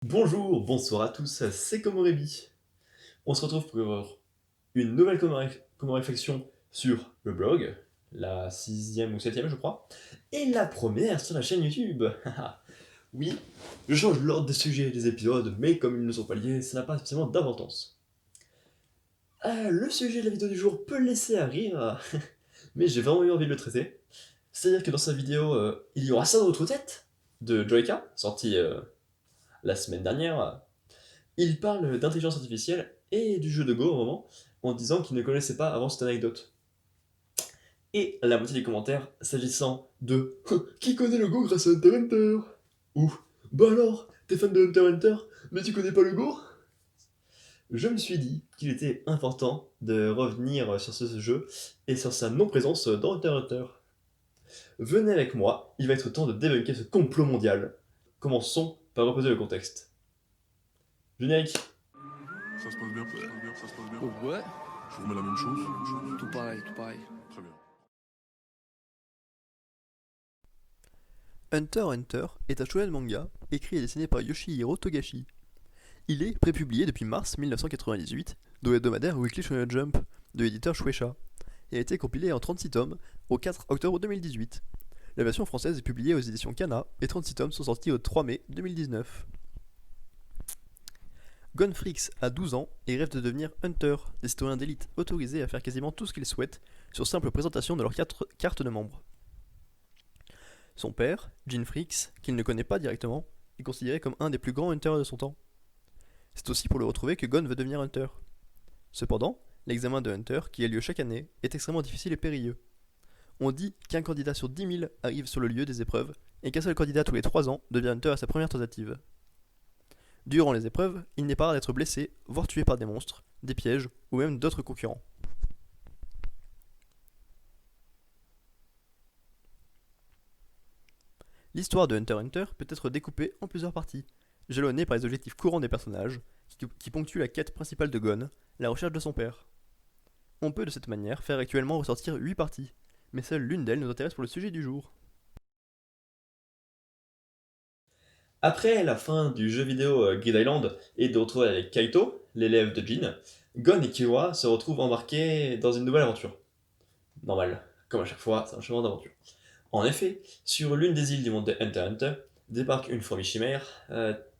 Bonjour, bonsoir à tous, c'est Komorebi. On se retrouve pour une nouvelle Réflexion sur le blog, la sixième ou septième je crois, et la première sur la chaîne YouTube. Oui, je change l'ordre des sujets des épisodes, mais comme ils ne sont pas liés, ça n'a pas spécialement d'importance. Le sujet de la vidéo du jour peut laisser à rire, mais j'ai vraiment eu envie de le traiter. C'est-à-dire que dans sa vidéo, il y aura ça dans notre tête de Joyka, sorti la semaine dernière. Il parle d'intelligence artificielle et du jeu de Go au moment, en disant qu'il ne connaissait pas avant cette anecdote. Et la moitié des commentaires s'agissant de Qui connaît le Go grâce à Hunter x Hunter Ou Bah alors, t'es fan de Hunter x Hunter, mais tu connais pas le Go Je me suis dit qu'il était important de revenir sur ce jeu et sur sa non-présence dans Hunter x Hunter. Venez avec moi, il va être temps de débunker ce complot mondial. Commençons par reposer le contexte. Générique. Ça se passe bien, ça se passe bien, ça se passe bien. Ouais, Je vous remets la même chose. tout pareil, tout pareil. Très bien. Hunter x Hunter est un shonen manga écrit et dessiné par Yoshihiro Togashi. Il est prépublié depuis mars 1998 dans l'hebdomadaire Weekly Shonen Jump de l'éditeur Shueisha et a été compilé en 36 tomes au 4 octobre 2018. La version française est publiée aux éditions Kana et 36 tomes sont sortis au 3 mai 2019. Gonfrix a 12 ans et rêve de devenir Hunter, des citoyens d'élite autorisés à faire quasiment tout ce qu'ils souhaitent sur simple présentation de leur carte de membre. Son père, Jin Frix, qu'il ne connaît pas directement, est considéré comme un des plus grands hunters de son temps. C'est aussi pour le retrouver que Gon veut devenir hunter. Cependant, l'examen de hunter, qui a lieu chaque année, est extrêmement difficile et périlleux. On dit qu'un candidat sur 10 000 arrive sur le lieu des épreuves et qu'un seul candidat tous les 3 ans devient hunter à sa première tentative. Durant les épreuves, il n'est pas rare d'être blessé, voire tué par des monstres, des pièges ou même d'autres concurrents. L'histoire de Hunter x Hunter peut être découpée en plusieurs parties, jalonnée par les objectifs courants des personnages, qui ponctuent la quête principale de Gon, la recherche de son père. On peut de cette manière faire actuellement ressortir 8 parties, mais seule l'une d'elles nous intéresse pour le sujet du jour. Après la fin du jeu vidéo Grid Island et de retrouver avec Kaito, l'élève de Jin, Gon et Killua se retrouvent embarqués dans une nouvelle aventure. Normal, comme à chaque fois, c'est un chemin d'aventure. En effet, sur l'une des îles du monde de Hunter x Hunter, débarque une fourmi chimère,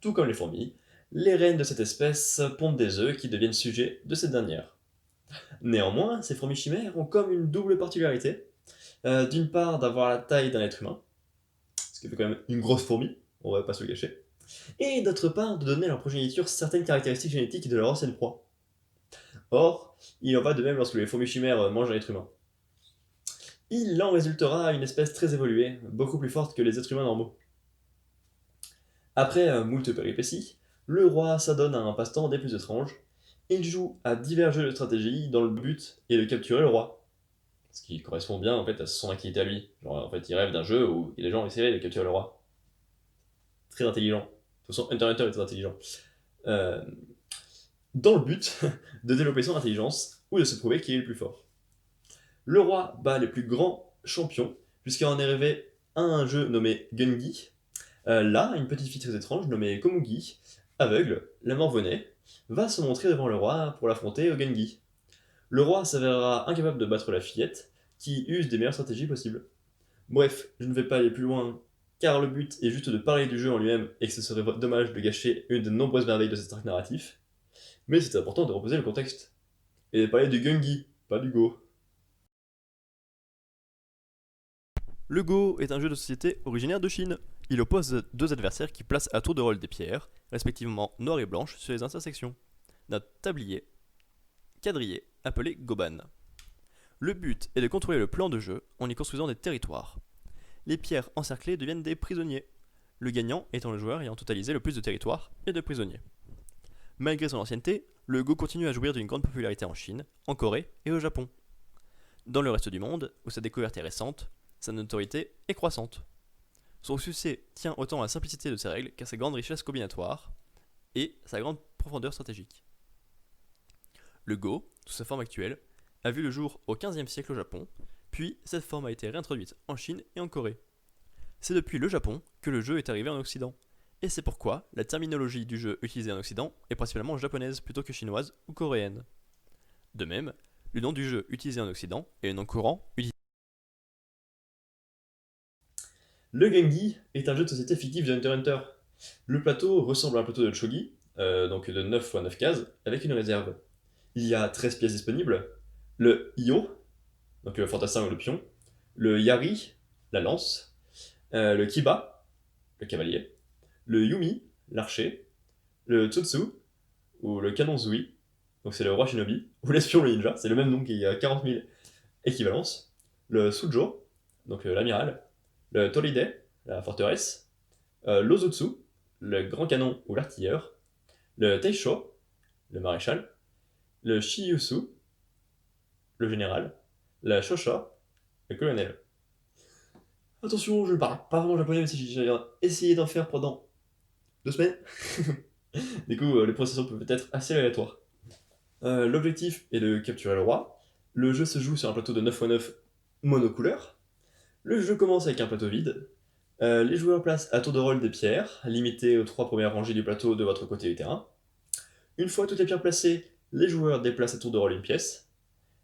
tout comme les fourmis. Les reines de cette espèce pondent des œufs qui deviennent sujets de cette dernière. Néanmoins, ces fourmis chimères ont comme une double particularité. D'une part, d'avoir la taille d'un être humain, ce qui fait quand même une grosse fourmi, on va pas se le cacher, et d'autre part, de donner à leur progéniture certaines caractéristiques génétiques de leur ancienne proie. Or, il en va de même lorsque les fourmis chimères mangent un être humain. Il en résultera une espèce très évoluée, beaucoup plus forte que les êtres humains normaux. Après moult péripéties, le roi s'adonne à un passe-temps des plus étranges. Il joue à divers jeux de stratégie dans le but est de capturer le roi. Ce qui correspond bien en fait à son activité à lui. Genre en fait il rêve d'un jeu où les gens essaieraient de capturer le roi. Très intelligent. De toute façon Hunter x Hunter est très intelligent. Euh, dans le but de développer son intelligence ou de se prouver qu'il est le plus fort. Le roi bat les plus grands champions jusqu'à en arriver à un jeu nommé Gungi. Là, une petite fille très étrange nommée Komugi, aveugle, la Morvenay, va se montrer devant le roi pour l'affronter au Gungi. Le roi s'avérera incapable de battre la fillette, qui use des meilleures stratégies possibles. Bref, je ne vais pas aller plus loin, car le but est juste de parler du jeu en lui-même et que ce serait dommage de gâcher une de nombreuses merveilles de cet arc narratif. Mais c'est important de reposer le contexte. Et de parler du Gungi, pas du Go. Le Go est un jeu de société originaire de Chine. Il oppose deux adversaires qui placent à tour de rôle des pierres, respectivement noires et blanches, sur les intersections d'un tablier quadrillé appelé Goban. Le but est de contrôler le plan de jeu en y construisant des territoires. Les pierres encerclées deviennent des prisonniers, le gagnant étant le joueur ayant totalisé le plus de territoires et de prisonniers. Malgré son ancienneté, le Go continue à jouir d'une grande popularité en Chine, en Corée et au Japon. Dans le reste du monde, où sa découverte est récente, sa notoriété est croissante. Son succès tient autant à la simplicité de ses règles qu'à sa grande richesse combinatoire et sa grande profondeur stratégique. Le Go, sous sa forme actuelle, a vu le jour au XVe siècle au Japon, puis cette forme a été réintroduite en Chine et en Corée. C'est depuis le Japon que le jeu est arrivé en Occident, Et c'est pourquoi la terminologie du jeu utilisée en Occident est principalement japonaise plutôt que chinoise ou coréenne. De même, le nom du jeu utilisé en Occident est un nom courant utilisé. Le Gengi est un jeu de société fictif de Hunter x Hunter. Le plateau ressemble à un plateau de Shogi, donc de 9 x 9 cases, avec une réserve. Il y a 13 pièces disponibles. Le Io, donc le fantassin ou le pion. Le Yari, la lance. Le Kiba, le cavalier. Le Yumi, l'archer. Le Tsutsu, ou le canon Zui, donc c'est le roi shinobi. Ou l'espion, le ninja, c'est le même nom qui a 40 000 équivalences. Le Sujo, donc l'amiral. Le Toride, la forteresse. L'Ozutsu, le grand canon ou l'artilleur. Le Teisho, le maréchal. Le Shiyusu, le général. La Shosha, le colonel. Attention, je ne parle pas vraiment japonais, même si j'ai essayé d'en faire pendant 2 semaines. Du coup, les processions peuvent être assez aléatoires. L'objectif est de capturer le roi. Le jeu se joue sur un plateau de 9 x 9 monocouleur. Le jeu commence avec un plateau vide. Les joueurs placent à tour de rôle des pierres, limitées aux 3 premières rangées du plateau de votre côté du terrain. Une fois toutes les pierres placées, les joueurs déplacent à tour de rôle une pièce.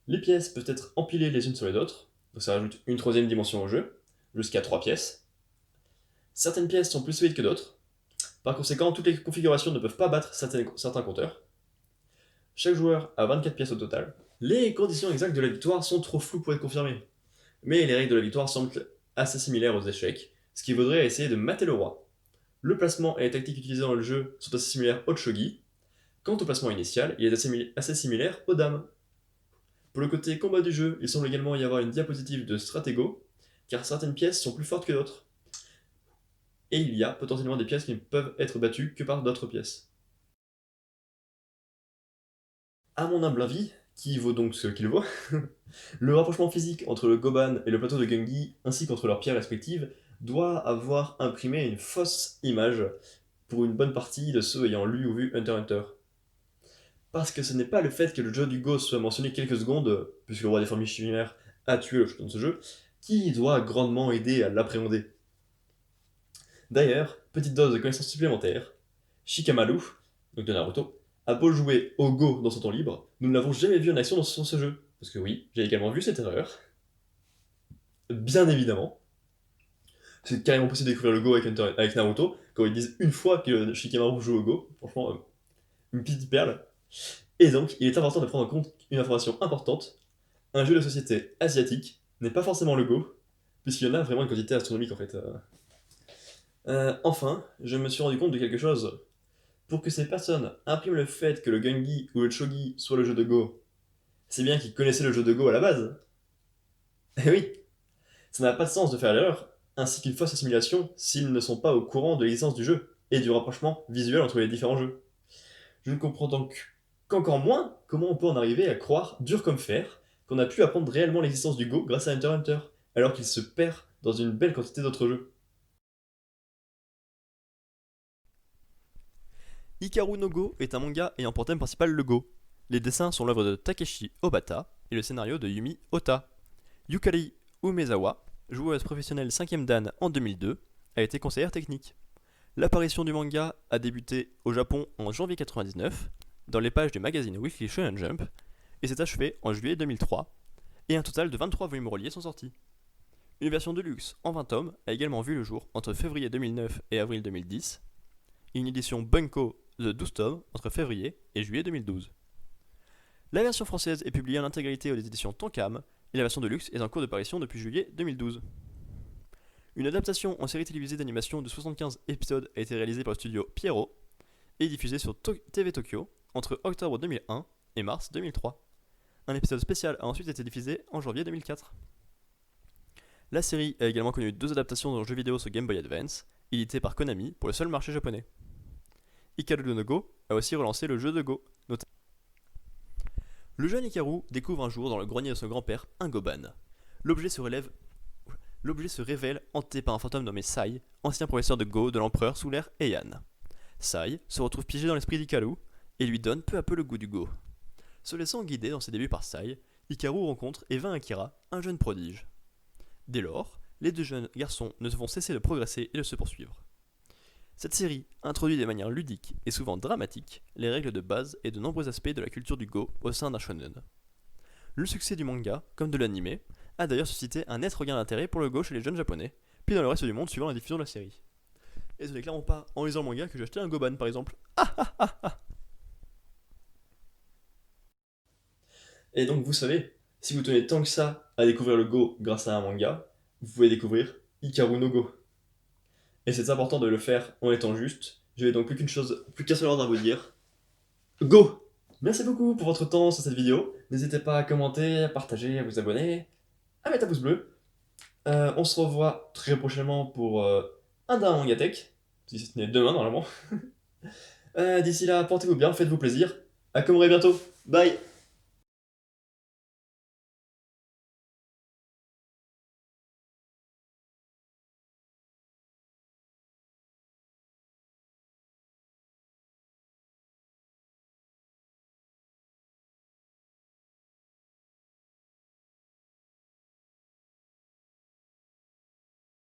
Les pièces peuvent être empilées les unes sur les autres, donc ça rajoute une troisième dimension au jeu, jusqu'à 3 pièces. Certaines pièces sont plus solides que d'autres. Par conséquent, toutes les configurations ne peuvent pas battre certains compteurs. Chaque joueur a 24 pièces au total. Les conditions exactes de la victoire sont trop floues pour être confirmées. Mais les règles de la victoire semblent assez similaires aux échecs, ce qui vaudrait essayer de mater le roi. Le placement et les tactiques utilisées dans le jeu sont assez similaires au shogi. Quant au placement initial, il est assez similaire aux dames. Pour le côté combat du jeu, il semble également y avoir une diapositive de stratégo, car certaines pièces sont plus fortes que d'autres. Et il y a potentiellement des pièces qui ne peuvent être battues que par d'autres pièces. À mon humble avis, qui vaut donc ce qu'il vaut, le rapprochement physique entre le Goban et le plateau de Gengi, ainsi qu'entre leurs pierres respectives, doit avoir imprimé une fausse image pour une bonne partie de ceux ayant lu ou vu Hunter x Hunter. Parce que ce n'est pas le fait que le jeu du Go soit mentionné quelques secondes, puisque le roi des fourmis chimères a tué le champion de ce jeu, qui doit grandement aider à l'appréhender. D'ailleurs, petite dose de connaissances supplémentaires, Shikamaru, donc de Naruto, a beau jouer au Go dans son temps libre, nous ne l'avons jamais vu en action sur ce jeu. Parce que oui, j'ai également vu cette erreur. Bien évidemment. C'est carrément possible de découvrir le Go avec Naruto, quand ils disent une fois que Shikamaru joue au Go. Franchement, une petite perle. Et donc, il est important de prendre en compte une information importante. Un jeu de société asiatique n'est pas forcément le Go, puisqu'il y en a vraiment une quantité astronomique en fait. Enfin, je me suis rendu compte de quelque chose. Pour que ces personnes impriment le fait que le Gengi ou le Shogi soit le jeu de Go, c'est bien qu'ils connaissaient le jeu de Go à la base. Eh oui, ça n'a pas de sens de faire l'erreur, ainsi qu'une fausse assimilation s'ils ne sont pas au courant de l'existence du jeu et du rapprochement visuel entre les différents jeux. Je ne comprends donc qu'encore moins comment on peut en arriver à croire, dur comme fer, qu'on a pu apprendre réellement l'existence du Go grâce à Hunter x Hunter, alors qu'il se perd dans une belle quantité d'autres jeux. Hikaru no Go est un manga ayant pour thème principal le Go. Les dessins sont l'œuvre de Takeshi Obata et le scénario de Yumi Ota. Yukari Umezawa, joueuse professionnelle 5ème Dan en 2002, a été conseillère technique. L'apparition du manga a débuté au Japon en janvier 1999, dans les pages du magazine Weekly Shonen Jump, et s'est achevée en juillet 2003, et un total de 23 volumes reliés sont sortis. Une version de luxe en 20 tomes a également vu le jour entre février 2009 et avril 2010, et une édition Bunko de 12 tomes entre février et juillet 2012. La version française est publiée en intégralité aux éditions Tonkam, et la version de luxe est en cours de parution depuis juillet 2012. Une adaptation en série télévisée d'animation de 75 épisodes a été réalisée par le studio Pierrot et diffusée sur TV Tokyo entre octobre 2001 et mars 2003. Un épisode spécial a ensuite été diffusé en janvier 2004. La série a également connu 2 adaptations dans le jeu vidéo sur Game Boy Advance, édité par Konami pour le seul marché japonais. Hikaru no Go a aussi relancé le jeu de Go. Le jeune Hikaru découvre un jour dans le grenier de son grand-père un Goban. L'objet se révèle hanté par un fantôme nommé Sai, ancien professeur de Go de l'empereur sous l'ère Heian. Sai se retrouve piégé dans l'esprit d'Hikaru et lui donne peu à peu le goût du Go. Se laissant guider dans ses débuts par Sai, Hikaru rencontre et vainc Akira, un jeune prodige. Dès lors, les 2 jeunes garçons ne vont cesser de progresser et de se poursuivre. Cette série introduit de manière ludique et souvent dramatique les règles de base et de nombreux aspects de la culture du Go au sein d'un shonen. Le succès du manga, comme de l'anime, a d'ailleurs suscité un net regain d'intérêt pour le Go chez les jeunes japonais, puis dans le reste du monde suivant la diffusion de la série. Et ce n'est clairement pas en lisant le manga que j'ai acheté un Goban par exemple. Et donc vous savez, si vous tenez tant que ça à découvrir le Go grâce à un manga, vous pouvez découvrir Hikaru no Go. Et c'est important de le faire en étant juste. Je n'ai donc plus qu'un seul ordre à vous dire. Go! Merci beaucoup pour votre temps sur cette vidéo. N'hésitez pas à commenter, à partager, à vous abonner, à mettre un pouce bleu. On se revoit très prochainement pour un d'un manga tech, si ce n'est demain normalement. D'ici là, portez-vous bien, faites-vous plaisir. À Komore bientôt. Bye!